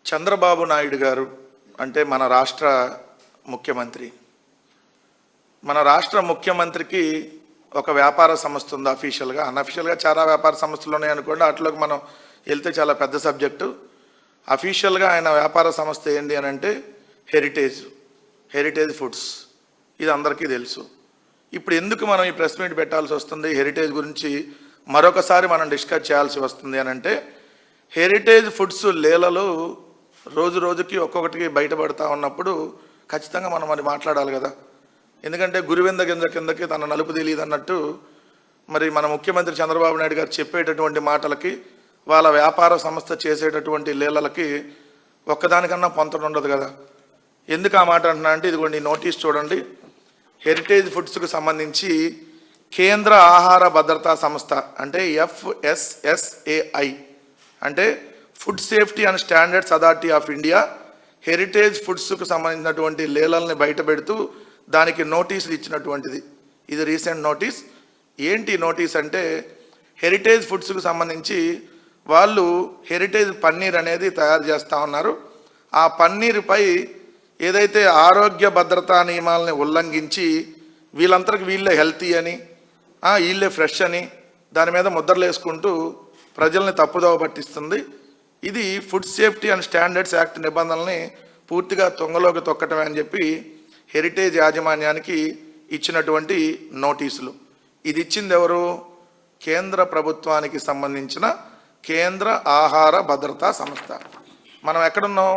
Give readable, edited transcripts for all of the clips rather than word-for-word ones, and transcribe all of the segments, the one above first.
చంద్రబాబు నాయుడు గారు అంటే మన రాష్ట్ర ముఖ్యమంత్రి. మన రాష్ట్ర ముఖ్యమంత్రికి ఒక వ్యాపార సంస్థ ఉంది అఫీషియల్గా. అన్అఫీషియల్గా చాలా వ్యాపార సంస్థలు ఉన్నాయి అనుకోండి, అట్లోకి మనం వెళ్తే చాలా పెద్ద సబ్జెక్టు. అఫీషియల్గా ఆయన వ్యాపార సంస్థ ఏంటి అని అంటే హెరిటేజ్ ఫుడ్స్. ఇది అందరికీ తెలుసు. ఇప్పుడు ఎందుకు మనం ఈ ప్రెస్ మీట్ పెట్టాల్సి వస్తుంది, హెరిటేజ్ గురించి మరొకసారి మనం డిస్కస్ చేయాల్సి వస్తుంది అని అంటే, హెరిటేజ్ ఫుడ్స్ లీలలు రోజు రోజుకి ఒక్కొక్కటికి బయటపడతా ఉన్నప్పుడు ఖచ్చితంగా మనం మరి మాట్లాడాలి కదా. ఎందుకంటే గురువింద కిందకి తన నలుపు తెలియదు అన్నట్టు మరి మన ముఖ్యమంత్రి చంద్రబాబు నాయుడు గారు చెప్పేటటువంటి మాటలకి వాళ్ళ వ్యాపార సంస్థ చేసేటటువంటి లీలలకి ఒక్కదానికన్నా పొంతన ఉండదు కదా. ఎందుకు ఆ మాట అంటున్నా అంటే, ఇదిగోండి నోటీస్ చూడండి. హెరిటేజ్ ఫుడ్స్కు సంబంధించి కేంద్ర ఆహార భద్రతా సంస్థ అంటే FSSAI అంటే food safety and standards authority of India Heritage ఫుడ్స్కు సంబంధించినటువంటి లీలల్ని బయట పెడుతూ దానికి నోటీసులు ఇచ్చినటువంటిది. ఇది రీసెంట్ నోటీస్. ఏంటి నోటీస్ అంటే, హెరిటేజ్ ఫుడ్స్కు సంబంధించి వాళ్ళు హెరిటేజ్ పన్నీర్ అనేది తయారు చేస్తూ ఉన్నారు. ఆ పన్నీరుపై ఏదైతే ఆరోగ్య భద్రతా నియమాలని ఉల్లంఘించి వీళ్ళందరికీ వీళ్ళే హెల్తీ అని, వీళ్ళే ఫ్రెష్ అని దాని మీద ముద్రలు వేసుకుంటూ ప్రజల్ని తప్పుదోవ పట్టిస్తుంది. ఇది food safety and standards act నిబంధనల్ని పూర్తిగా తొంగలోకి తొక్కటమే అని చెప్పి హెరిటేజ్ యాజమాన్యానికి ఇచ్చినటువంటి నోటీసులు. ఇది ఇచ్చింది ఎవరు? కేంద్ర ప్రభుత్వానికి సంబంధించిన కేంద్ర ఆహార భద్రతా సంస్థ. మనం ఎక్కడున్నాం?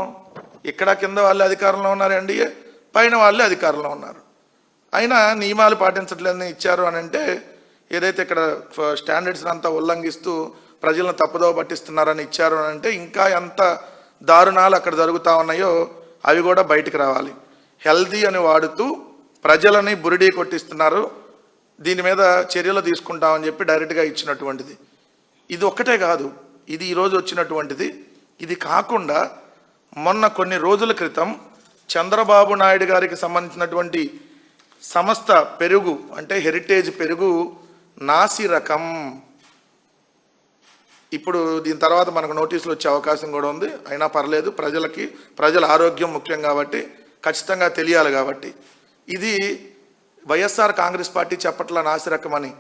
ఇక్కడ కింద వాళ్ళే అధికారంలో ఉన్నారు, ఎన్డీఏ పైన వాళ్ళే అధికారంలో ఉన్నారు. అయినా నియమాలు పాటించట్లేదని ఇచ్చారు అని అంటే, ఏదైతే ఇక్కడ స్టాండర్డ్స్ అంతా ఉల్లంఘిస్తూ ప్రజలను తప్పుదోవ పట్టిస్తున్నారని ఇచ్చారు అని అంటే, ఇంకా ఎంత దారుణాలు అక్కడ జరుగుతూ ఉన్నాయో అవి కూడా బయటికి రావాలి. హెల్దీ అని వాడుతూ ప్రజలని బురిడీ కొట్టిస్తున్నారు, దీని మీద చర్యలు తీసుకుంటామని చెప్పి డైరెక్ట్గా ఇచ్చినటువంటిది. ఇది ఒక్కటే కాదు, ఇది ఈరోజు వచ్చినటువంటిది. ఇది కాకుండా మొన్న కొన్ని రోజుల క్రితం చంద్రబాబు నాయుడు గారికి సంబంధించినటువంటి సంస్థ పెరుగు అంటే హెరిటేజ్ పెరుగు నాసి రకం. ఇప్పుడు దీని తర్వాత మనకు నోటీసులు వచ్చే అవకాశం కూడా ఉంది. అయినా పర్లేదు, ప్రజల ఆరోగ్యం ముఖ్యం కాబట్టి ఖచ్చితంగా తెలియాలి కాబట్టి. ఇది వైఎస్ఆర్ కాంగ్రెస్ పార్టీ చెప్పట్ల నాసి రకం అని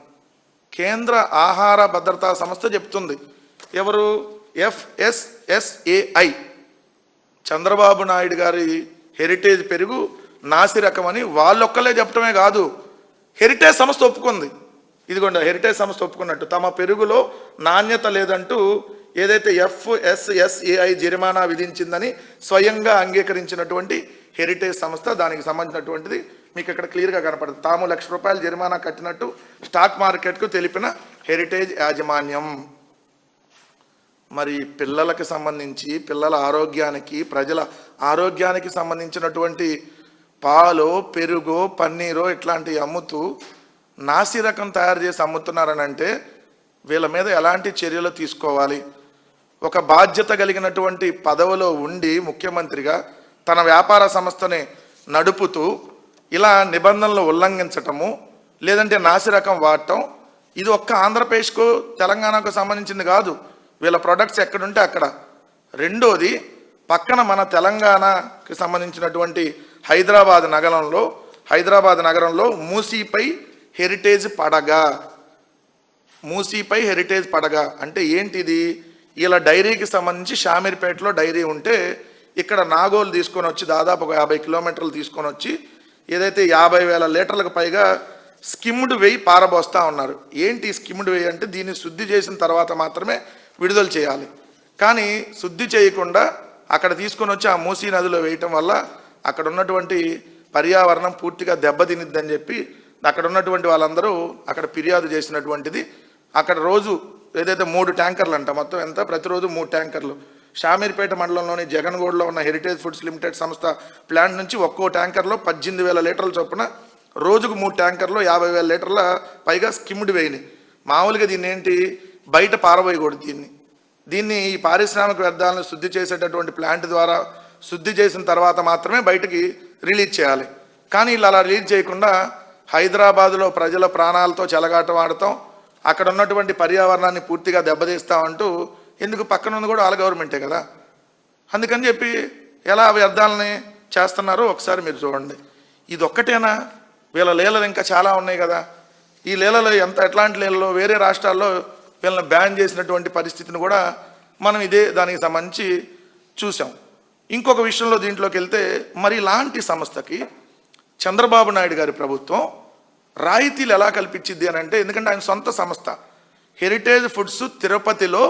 కేంద్ర ఆహార భద్రతా సంస్థ చెప్తుంది. ఎవరు? FSSAI. చంద్రబాబు నాయుడు గారి హెరిటేజ్ పెరుగు నాసి రకం అని వాళ్ళొక్కలే చెప్పడమే కాదు, హెరిటేజ్ సంస్థ ఒప్పుకుంది. ఇదిగోండి హెరిటేజ్ సంస్థ ఒప్పుకున్నట్టు తమ పెరుగులో నాణ్యత లేదంటూ ఏదైతే FSSAI జరిమానా విధించిందని స్వయంగా అంగీకరించినటువంటి హెరిటేజ్ సంస్థ, దానికి సంబంధించినటువంటిది మీకు ఇక్కడ క్లియర్గా కనపడుతుంది. తాము ₹1,00,000 జరిమానా కట్టినట్టు స్టాక్ మార్కెట్కు తెలిపిన హెరిటేజ్ యాజమాన్యం. మరి పిల్లలకు సంబంధించి, పిల్లల ఆరోగ్యానికి, ప్రజల ఆరోగ్యానికి సంబంధించినటువంటి పాలో, పెరుగో, పన్నీరో ఇట్లాంటివి అమ్ముతూ నాసి రకం తయారు చేసి అమ్ముతున్నారని అంటే వీళ్ళ మీద ఎలాంటి చర్యలు తీసుకోవాలి? ఒక బాధ్యత కలిగినటువంటి పదవిలో ఉండి ముఖ్యమంత్రిగా తన వ్యాపార సంస్థని నడుపుతూ ఇలా నిబంధనలు ఉల్లంఘించటము, లేదంటే నాసి రకం వాడటం, ఇది ఒక్క ఆంధ్రప్రదేశ్కు తెలంగాణకు సంబంధించింది కాదు. వీళ్ళ ప్రొడక్ట్స్ ఎక్కడుంటే అక్కడ. రెండోది, పక్కన మన తెలంగాణకి సంబంధించినటువంటి హైదరాబాద్ నగరంలో మూసీపై హెరిటేజ్ పడగ అంటే ఏంటిది? ఇలా డైరీకి సంబంధించి షామీర్పేటలో డైరీ ఉంటే ఇక్కడ నాగోలు తీసుకొని వచ్చి దాదాపు ఒక 50 కిలోమీటర్లు తీసుకొని వచ్చి ఏదైతే 50,000 లీటర్లకు పైగా స్కిమ్డ్ వెయ్యి పారబోస్తూ ఉన్నారు. ఏంటి స్కిమ్డ్ వెయ్యి అంటే, దీన్ని శుద్ధి చేసిన తర్వాత మాత్రమే విడుదల చేయాలి. కానీ శుద్ధి చేయకుండా అక్కడ తీసుకొని వచ్చి ఆ మూసీ నదిలో వేయటం వల్ల అక్కడ ఉన్నటువంటి పర్యావరణం పూర్తిగా దెబ్బతినిద్దని చెప్పి అక్కడ ఉన్నటువంటి వాళ్ళందరూ అక్కడ ఫిర్యాదు చేసినటువంటిది. అక్కడ రోజు ఏదైతే 3 ట్యాంకర్లు అంట, మొత్తం ఎంత, ప్రతిరోజు 3 ట్యాంకర్లు షామీర్పేట మండలంలోని జగన్గూడలో ఉన్న హెరిటేజ్ ఫుడ్స్ లిమిటెడ్ సంస్థ ప్లాంట్ నుంచి ఒక్కో ట్యాంకర్లో 18,000 లీటర్ల చొప్పున రోజుకు 3 ట్యాంకర్లో 50,000 లీటర్ల పైగా స్కిమ్డ్ వేయినాయి. మామూలుగా దీన్ని ఏంటి, బయట పారబోయకూడదు. దీన్ని ఈ పారిశ్రామిక వ్యర్థాలను శుద్ధి చేసేటటువంటి ప్లాంట్ ద్వారా శుద్ధి చేసిన తర్వాత మాత్రమే బయటకి రిలీజ్ చేయాలి. కానీ ఇలా అలా రిలీజ్ చేయకుండా హైదరాబాదులో ప్రజల ప్రాణాలతో చెలగాటం ఆడతాం, అక్కడ ఉన్నటువంటి పర్యావరణాన్ని పూర్తిగా దెబ్బతీస్తామంటూ. ఎందుకు? పక్కన ఉంది కూడా వాళ్ళ గవర్నమెంటే కదా. అందుకని చెప్పి ఎలా వ్యర్థాలని చేస్తున్నారో ఒకసారి మీరు చూడండి. ఇది ఒక్కటేనా? వీళ్ళ లీలలు ఇంకా చాలా ఉన్నాయి కదా. ఈ లీలలో ఎట్లాంటి లీలలో వేరే రాష్ట్రాల్లో వీళ్ళని బ్యాన్ చేసినటువంటి పరిస్థితిని కూడా మనం దానికి సంబంధించి చూసాం. ఇంకొక విషయంలో దీంట్లోకి వెళ్తే, మరి ఇలాంటి సంస్థకి చంద్రబాబు నాయుడు గారి ప్రభుత్వం రాయితీలు ఎలా కల్పించింది అని అంటే, ఎందుకంటే ఆయన సొంత సంస్థ హెరిటేజ్ ఫుడ్స్ తిరుపతిలో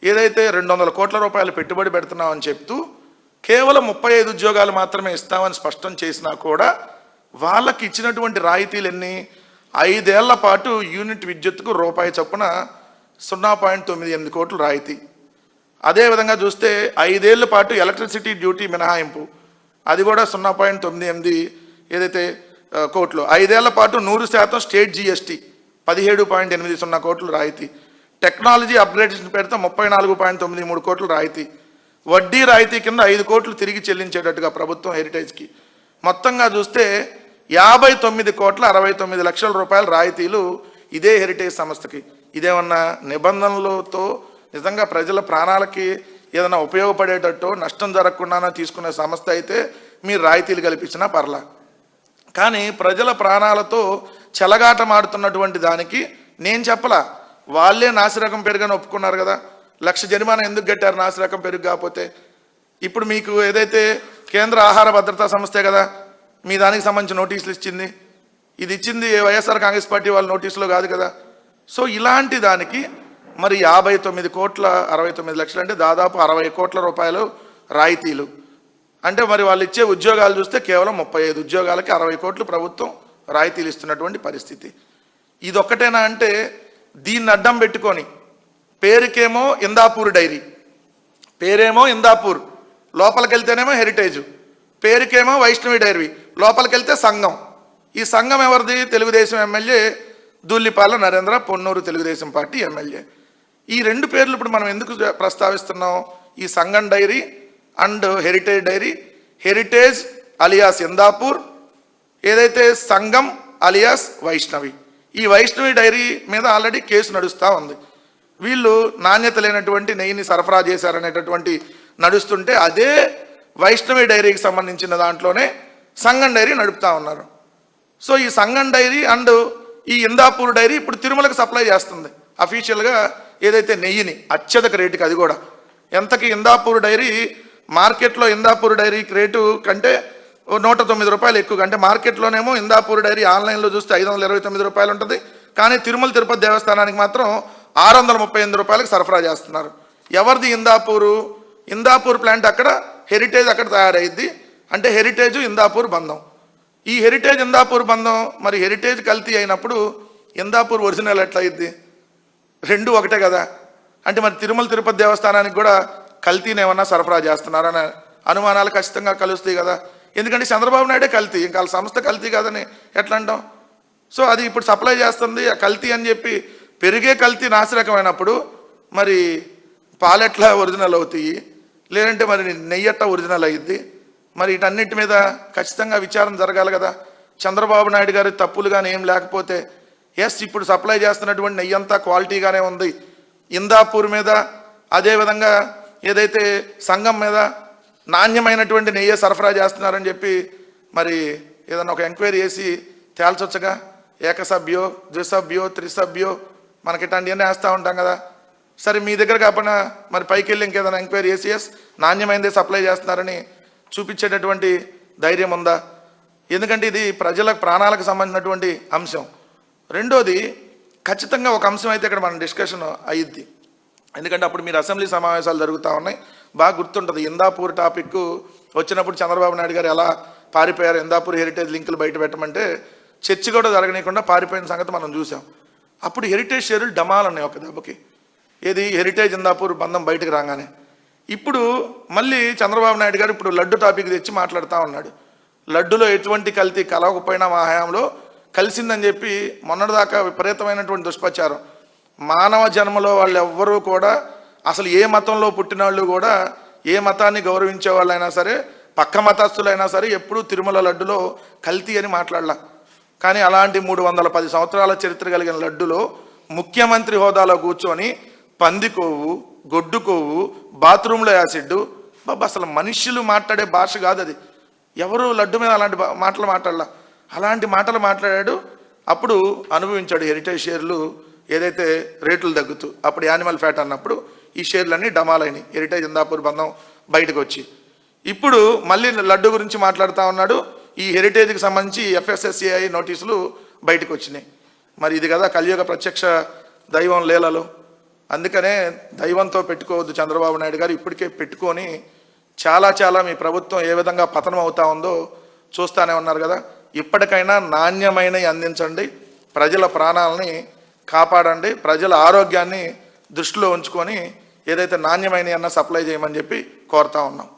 ఏదైతే 200 కోట్ల రూపాయలు పెట్టుబడి పెడుతున్నామని చెప్తూ కేవలం 35 ఉద్యోగాలు మాత్రమే ఇస్తామని స్పష్టం చేసినా కూడా వాళ్ళకి ఇచ్చినటువంటి రాయితీలు ఎన్ని? 5 ఏళ్ల పాటు యూనిట్ విద్యుత్తుకు రూపాయి చొప్పున 0.98 కోట్లు రాయితీ. అదేవిధంగా చూస్తే 5 ఏళ్ల పాటు ఎలక్ట్రిసిటీ డ్యూటీ మినహాయింపు, అది కూడా 0.98 ఏదైతే కోట్లు. 5 ఏళ్ల పాటు 100% స్టేట్ జిఎస్టీ 17.80 కోట్లు రాయితీ. టెక్నాలజీ అప్గ్రేడేషన్ పేరుతో 34.93 కోట్లు రాయితీ. వడ్డీ రాయితీ కింద 5 కోట్లు తిరిగి చెల్లించేటట్టుగా ప్రభుత్వం హెరిటేజ్కి. మొత్తంగా చూస్తే 59,69,00,000 రూపాయల రాయితీలు ఇదే హెరిటేజ్ సంస్థకి. ఇదేమన్నా నిబంధనలతో నిజంగా ప్రజల ప్రాణాలకి ఏదైనా ఉపయోగపడేటట్టు నష్టం జరగకుండా తీసుకునే సంస్థ అయితే మీరు రాయితీలు కల్పించినా పర్లా. కానీ ప్రజల ప్రాణాలతో చెలగాటమాడుతున్నటువంటి దానికి నేను చెప్పలా, వాళ్ళే నాసిరకం పెరుగని ఒప్పుకున్నారు కదా. 1,00,000 జరిమానా ఎందుకు కట్టారు నాసిరకం పెరుగు కాకపోతే? ఇప్పుడు మీకు ఏదైతే కేంద్ర ఆహార భద్రతా సంస్థే కదా మీ దానికి సంబంధించి నోటీసులు ఇచ్చింది. ఇది ఇచ్చింది వైఎస్ఆర్ కాంగ్రెస్ పార్టీ వాళ్ళ నోటీసులో కాదు కదా. సో ఇలాంటి దానికి మరి 59,69,00,000 అంటే దాదాపు 60 కోట్ల రూపాయలు రాయితీలు. అంటే మరి వాళ్ళు ఇచ్చే ఉద్యోగాలు చూస్తే కేవలం 35 ఉద్యోగాలకి 60 కోట్లు ప్రభుత్వం రాయితీలు ఇస్తున్నటువంటి పరిస్థితి. ఇదొక్కటేనా అంటే, దీన్ని అడ్డం పెట్టుకొని పేరుకేమో ఇందాపూర్ డైరీ, పేరేమో ఇందాపూర్, లోపలికి వెళ్తేనేమో హెరిటేజ్, పేరుకేమో వైష్ణవి డైరీ, లోపలికి వెళ్తే సంఘం. ఈ సంఘం ఎవరిది? Telugu Desam MLA Dhulipalla Narendra, Ponnuru Telugu Desam party MLA. ఈ 2 పేర్లు ఇప్పుడు మనం ఎందుకు ప్రస్తావిస్తున్నాం? ఈ సంఘం dairy and Heritage dairy. Heritage alias Indapur, ఏదైతే సంఘం అలియాస్ వైష్ణవి. ఈ వైష్ణవి డైరీ మీద ఆల్రెడీ కేసు నడుస్తూ ఉంది. వీళ్ళు నాణ్యత లేనటువంటి నెయ్యిని సరఫరా చేశారనేటటువంటి నడుస్తుంటే అదే వైష్ణవి డైరీకి సంబంధించిన దాంట్లోనే సంఘం డైరీ నడుపుతా ఉన్నారు. సో ఈ సంఘం డైరీ అండ్ ఈ ఇందాపూర్ డైరీ ఇప్పుడు తిరుమలకు సప్లై చేస్తుంది అఫీషియల్గా ఏదైతే నెయ్యిని అత్యధిక రేటుకి. అది కూడా ఎంతకి? ఇందాపూర్ డైరీ మార్కెట్లో ఇందాపూర్ డైరీ రేటు కంటే 109 రూపాయలు ఎక్కువ. అంటే మార్కెట్లోనేమో ఇందాపూర్ డైరీ ఆన్లైన్లో చూస్తే 529 రూపాయలు ఉంటుంది, కానీ తిరుమల తిరుపతి దేవస్థానానికి మాత్రం 638 రూపాయలకు సరఫరా చేస్తున్నారు. ఎవరిది ఇందాపూరు? ఇందాపూర్ ప్లాంట్ అక్కడ, హెరిటేజ్ అక్కడ తయారైద్ది. అంటే హెరిటేజ్ ఇందాపూర్ బంధం. ఈ హెరిటేజ్ ఇందాపూర్ బంధం మరి హెరిటేజ్ కల్తీ అయినప్పుడు ఇందాపూర్ ఒరిజినల్ ఎట్లా అయింది? 2 ఒకటే కదా. అంటే మరి తిరుమల తిరుపతి దేవస్థానానికి కూడా కల్తీని ఏమన్నా సరఫరా చేస్తున్నారనే అనుమానాలు ఖచ్చితంగా కలుస్తాయి కదా. ఎందుకంటే చంద్రబాబు నాయుడే కల్తీ, ఇంకా వాళ్ళ సంస్థ కల్తీ కాదని ఎట్లా అంటాం? సో అది ఇప్పుడు సప్లై చేస్తుంది ఆ కల్తీ అని చెప్పి. పెరిగే కల్తీ నాసిరకమైనప్పుడు మరి పాలెట్లా ఒరిజినల్ అవుతాయి, లేదంటే మరి నెయ్యట్ట ఒరిజినల్ అయ్యిద్ది. మరి వీటన్నిటి మీద ఖచ్చితంగా విచారణ జరగాలి కదా. చంద్రబాబు నాయుడు గారి తప్పులు కానీ ఏం లేకపోతే, ఎస్ ఇప్పుడు సప్లై చేస్తున్నటువంటి నెయ్యి అంతా క్వాలిటీగానే ఉంది. ఇందాపూర్ మీద అదేవిధంగా ఏదైతే సంఘం మీద నాణ్యమైనటువంటి నెయ్యి సరఫరా చేస్తున్నారని చెప్పి మరి ఏదన్నా ఒక ఎంక్వైరీ చేసి తేల్చొచ్చగా. ఏకసభ్యో, ద్విసభ్యో, త్రిసభ్యో మనకి ఇట్లాంటివన్నీ వేస్తూ ఉంటాం కదా. సరే మీ దగ్గర కాకుండా మరి పైకి వెళ్ళి ఇంకేదైనా ఎంక్వైరీ చేసి ఎస్ నాణ్యమైనదే సప్లై చేస్తున్నారని చూపించేటటువంటి ధైర్యం ఉందా? ఎందుకంటే ఇది ప్రజల ప్రాణాలకు సంబంధించినటువంటి అంశం. రెండోది ఖచ్చితంగా ఒక అంశం అయితే ఇక్కడ మన డిస్కషన్ అయ్యిద్ది. ఎందుకంటే అప్పుడు మీరు అసెంబ్లీ సమావేశాలు జరుగుతూ ఉన్నాయి, బాగా గుర్తుంటుంది. ఇందాపూర్ టాపిక్ వచ్చినప్పుడు చంద్రబాబు నాయుడు గారు ఎలా పారిపోయారు, ఇందాపూర్ హెరిటేజ్ లింకులు బయట పెట్టమంటే చర్చ కూడా జరగనీయకుండా పారిపోయిన సంగతి మనం చూసాం. అప్పుడు హెరిటేజ్ షేర్లు డమాల్ ఉన్నాయి ఒక దెబ్బకి. ఏది? హెరిటేజ్ ఇందాపూర్ బంధం బయటకు రాగానే. ఇప్పుడు మళ్ళీ చంద్రబాబు నాయుడు గారు ఇప్పుడు లడ్డు టాపిక్ తెచ్చి మాట్లాడుతూ ఉన్నాడు. లడ్డులో ఎటువంటి కల్తీ కలవకపోయినా మా హయాంలో కలిసిందని చెప్పి మొన్నటిదాకా విపరీతమైనటువంటి దుష్ప్రచారం. మానవ జన్మలో వాళ్ళు ఎవ్వరూ కూడా అసలు ఏ మతంలో పుట్టిన వాళ్ళు కూడా, ఏ మతాన్ని గౌరవించే వాళ్ళైనా సరే, పక్క మతస్థులైనా సరే ఎప్పుడూ తిరుమల లడ్డులో కల్తీ అని మాట్లాడలా. కానీ అలాంటి 310 సంవత్సరాల చరిత్ర కలిగిన లడ్డులో ముఖ్యమంత్రి హోదాలో కూర్చొని పంది కొవ్వు, గొడ్డు కొవ్వు, బాత్రూంలో యాసిడ్, బాబా అసలు మనుష్యులు మాట్లాడే భాష కాదు అది. ఎవరు లడ్డు మీద అలాంటి మాటలు మాట్లాడాల, అలాంటి మాటలు మాట్లాడాడు. అప్పుడు అనుభవించాడు హెరిటేజ్ షేర్లు ఏదైతే రేట్లు తగ్గుతూ, అప్పుడు యానిమల్ ఫ్యాట్ అన్నప్పుడు ఈ షేర్లన్నీ డమాలైనవి, హెరిటేజ్ ఇందాపూర్ బంధం బయటకు వచ్చి. ఇప్పుడు మళ్ళీ లడ్డు గురించి మాట్లాడుతూ ఉన్నాడు. ఈ హెరిటేజ్కి సంబంధించి FSSAI నోటీసులు బయటకు వచ్చినాయి. మరి ఇది కదా కలియుగ ప్రత్యక్ష దైవం లీలలో. అందుకనే దైవంతో పెట్టుకోవద్దు చంద్రబాబు నాయుడు గారు. ఇప్పటికే పెట్టుకొని చాలా మీ ప్రభుత్వం ఏ విధంగా పతనం అవుతా ఉందో చూస్తూనే ఉన్నారు కదా. ఇప్పటికైనా నాణ్యమైనవి అందించండి, ప్రజల ప్రాణాలని కాపాడండి, ప్రజల ఆరోగ్యాన్ని దృష్టిలో ఉంచుకొని ఏదైతే నాణ్యమైనవి అన్న సప్లై చేయమని చెప్పి కోరుతా ఉన్నాం.